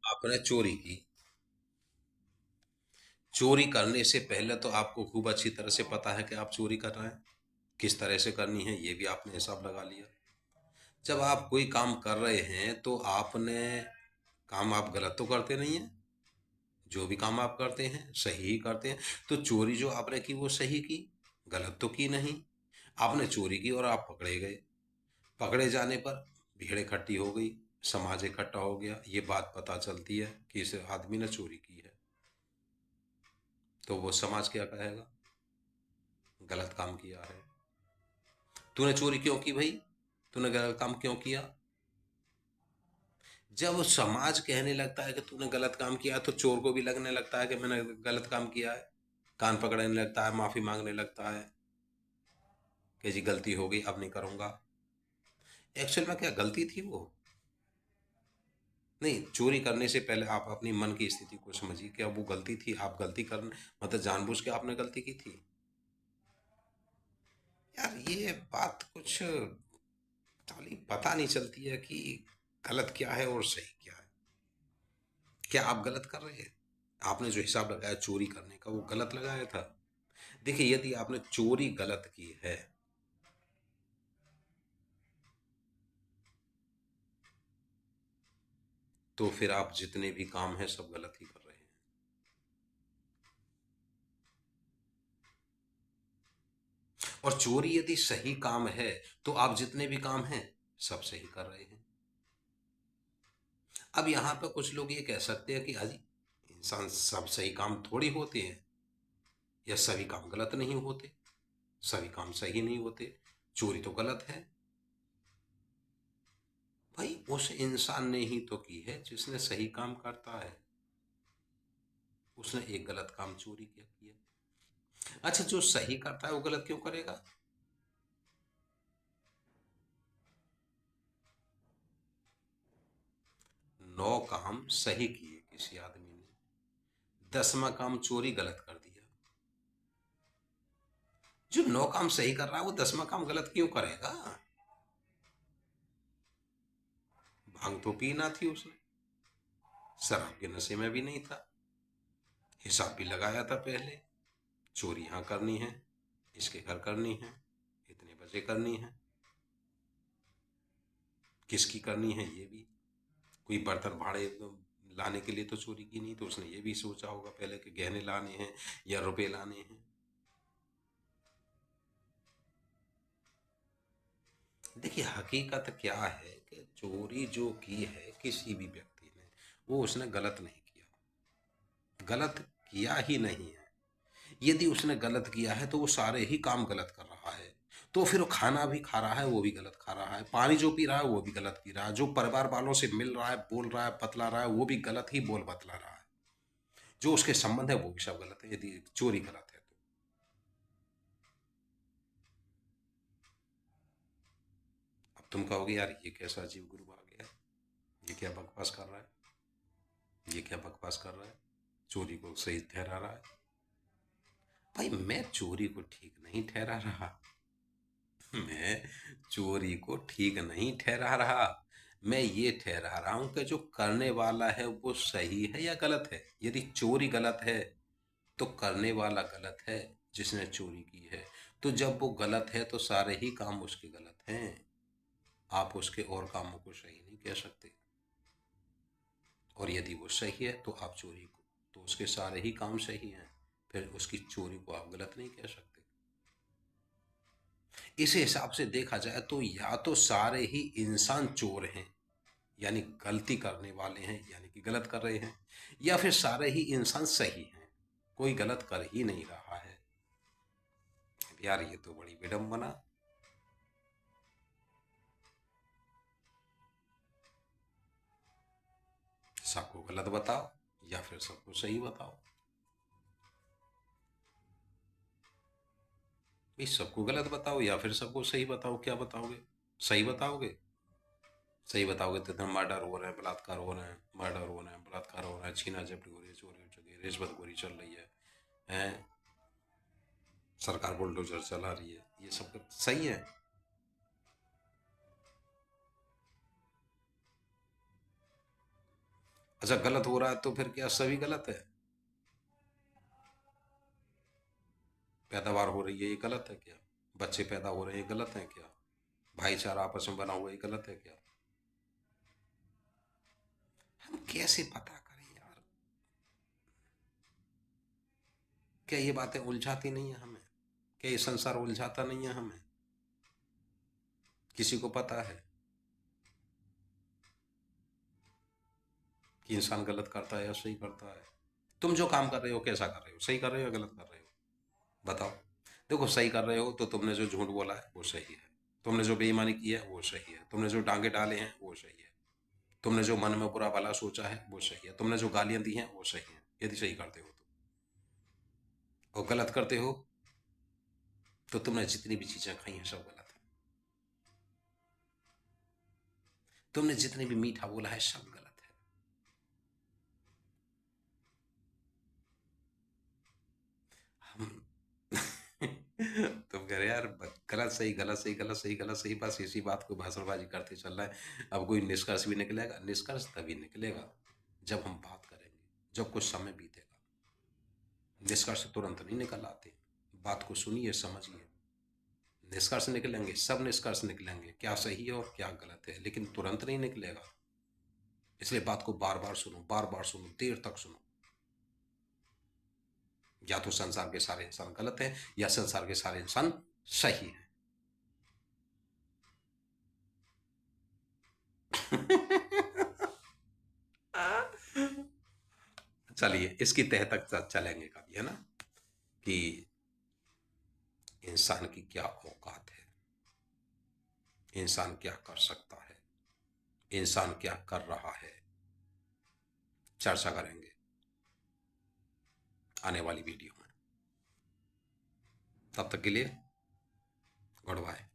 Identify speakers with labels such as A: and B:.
A: आपने चोरी की। चोरी करने से पहले तो आपको खूब अच्छी तरह से पता है कि आप चोरी कर रहे हैं, किस तरह से करनी है ये भी आपने हिसाब लगा लिया। जब आप कोई काम कर रहे हैं तो आपने काम आप गलत तो करते नहीं हैं, जो भी काम आप करते हैं सही ही करते हैं। तो चोरी जो आपने की वो सही की, गलत तो की नहीं। आपने चोरी की और आप पकड़े गए। पकड़े जाने पर भीड़ इकट्ठी हो गई, समाज इकट्ठा हो गया, ये बात पता चलती है कि इस आदमी ने चोरी की है। तो वो समाज क्या कहेगा? गलत काम किया है। तूने चोरी क्यों की भाई? तूने गलत काम क्यों किया? जब वो समाज कहने लगता है कि तूने गलत काम किया तो चोर को भी लगने लगता है कि मैंने गलत काम किया है। कान पकड़ने लगता है, माफी मांगने लगता है कि जी गलती हो गई, अब नहीं करूंगा। एक्चुअल में क्या गलती थी वो? नहीं, चोरी करने से पहले आप अपनी मन की स्थिति को समझिए, क्या वो गलती थी? आप गलती कर मतलब जानबूझ के आपने गलती की थी? यार ये बात कुछ ताली पता नहीं चलती है कि गलत क्या है और सही क्या है। क्या आप गलत कर रहे हैं? आपने जो हिसाब लगाया चोरी करने का वो गलत लगाया था। देखिए, यदि आपने चोरी गलत की है तो फिर आप जितने भी काम हैं सब गलत ही कर रहे हैं। और चोरी यदि सही काम है तो आप जितने भी काम हैं सब सही कर रहे हैं। अब यहाँ पर कुछ लोग ये कह सकते हैं कि अजी इंसान सब सही काम थोड़ी होते हैं, या सभी काम गलत नहीं होते, सभी काम सही नहीं होते, चोरी तो गलत है। भाई उस इंसान ने ही तो की है जिसने सही काम करता है, उसने एक गलत काम चोरी किया किया। अच्छा, जो सही करता है वो गलत क्यों करेगा? 9 काम सही किए किसी आदमी ने, 10वां काम चोरी गलत कर दिया। जो 9 काम सही कर रहा है वो 10वां काम गलत क्यों करेगा? भांग तो पीना थी उसने, शराब के नशे में भी नहीं था, हिसाब भी लगाया था पहले। चोरी यहाँ करनी है, इसके घर करनी है, इतने बजे करनी है, किसकी करनी है ये भी। कोई बर्तन भाड़े लाने के लिए तो चोरी की नहीं, तो उसने ये भी सोचा होगा पहले कि गहने लाने हैं या रुपए लाने हैं। देखिए, हकीकत क्या है कि चोरी जो की है किसी भी व्यक्ति ने, वो उसने गलत नहीं किया, गलत किया ही नहीं है। यदि उसने गलत किया है तो वो सारे ही काम गलत कर रहा है। तो फिर वो खाना भी खा रहा है वो भी गलत खा रहा है, पानी जो पी रहा है वो भी गलत पी रहा है, जो परिवार वालों से मिल रहा है, बोल रहा है, बतला रहा है, वो भी गलत ही बोल बतला रहा है। जो उसके संबंध है वो भी सब गलत है यदि चोरी गलत है तो। अब तुम कहोगे यार ये कैसा अजीब गुरु आ गया है, ये क्या बकवास कर रहा है, ये क्या बकवास कर रहा है, चोरी को सही ठहरा रहा है। भाई मैं चोरी को ठीक नहीं ठहरा रहा, मैं चोरी को ठीक नहीं ठहरा रहा। मैं ये ठहरा रहा हूं कि जो करने वाला है वो सही है या गलत है। यदि चोरी गलत है तो करने वाला गलत है, जिसने चोरी की है। तो जब वो गलत है तो सारे ही काम उसके गलत हैं, आप उसके और कामों को सही नहीं कह सकते। और यदि वो सही है तो आप चोरी को, तो उसके सारे ही काम सही हैं, फिर उसकी चोरी को आप गलत नहीं कह सकते। इस हिसाब से देखा जाए तो या तो सारे ही इंसान चोर हैं, यानी गलती करने वाले हैं, यानी कि गलत कर रहे हैं, या फिर सारे ही इंसान सही हैं, कोई गलत कर ही नहीं रहा है। यार ये तो बड़ी विडंबना। सबको गलत बताओ या फिर सबको सही बताओ। भाई सबको गलत बताओ या फिर सबको सही बताओ, क्या बताओगे? सही बताओगे? सही बताओगे तो इधर मर्डर हो रहे हैं, बलात्कार हो रहे हैं, मर्डर हो रहे हैं, बलात्कार हो रहा है, छीना झपटी हो रही है, चोरी हो चुकी है, रिश्वतखोरी चल रही है, हैं? सरकार बुलडोजर चला रही है, ये सब सही है। अच्छा, गलत हो रहा है तो फिर क्या सभी गलत है? पैदावार हो रही है ये गलत है क्या? बच्चे पैदा हो रहे हैं ये गलत है क्या? भाईचारा आपस में बना हुआ ये गलत है क्या? हम कैसे पता करें यार? क्या ये बातें उलझाती नहीं है हमें? क्या ये संसार उलझाता नहीं है हमें? किसी को पता है कि इंसान गलत करता है या सही करता है? तुम जो काम कर रहे हो कैसा कर रहे हो, सही कर रहे हो या गलत कर रहे हो? बताओ। देखो, सही कर रहे हो तो तुमने जो झूठ बोला है वो सही है, तुमने जो बेईमानी की है वो सही है, तुमने जो डांगे डाले हैं वो सही है, तुमने जो मन में बुरा भला सोचा है वो सही है, तुमने जो गालियां दी हैं वो सही है, यदि सही करते हो तो। और गलत करते हो तो तुमने जितनी भी चीजें खाई हैं सब गलत है, तुमने जितने भी मीठा बोला है सब गलत है। हम तुम कह रहे यार, गलत सही गलत सही गलत सही गलत सही, बस इसी बात को भाषणबाजी करते चल रहा है। अब कोई निष्कर्ष भी निकलेगा? निष्कर्ष तभी निकलेगा जब हम बात करेंगे, जब कुछ समय बीतेगा। निष्कर्ष तुरंत नहीं निकल आते। बात को सुनिए, समझिए, निष्कर्ष निकलेंगे, सब निष्कर्ष निकलेंगे, क्या सही है और क्या गलत है, लेकिन तुरंत नहीं निकलेगा। इसलिए बात को बार बार सुनो, बार बार सुनो, देर तक सुनो। या तो संसार के सारे इंसान गलत हैं या संसार के सारे इंसान सही हैं। चलिए, इसकी तह तक चलेंगे कभी, है ना, कि इंसान की क्या औकात है, इंसान क्या कर सकता है, इंसान क्या कर रहा है। चर्चा करेंगे आने वाली वीडियो में। तब तक के लिए गुड बाय।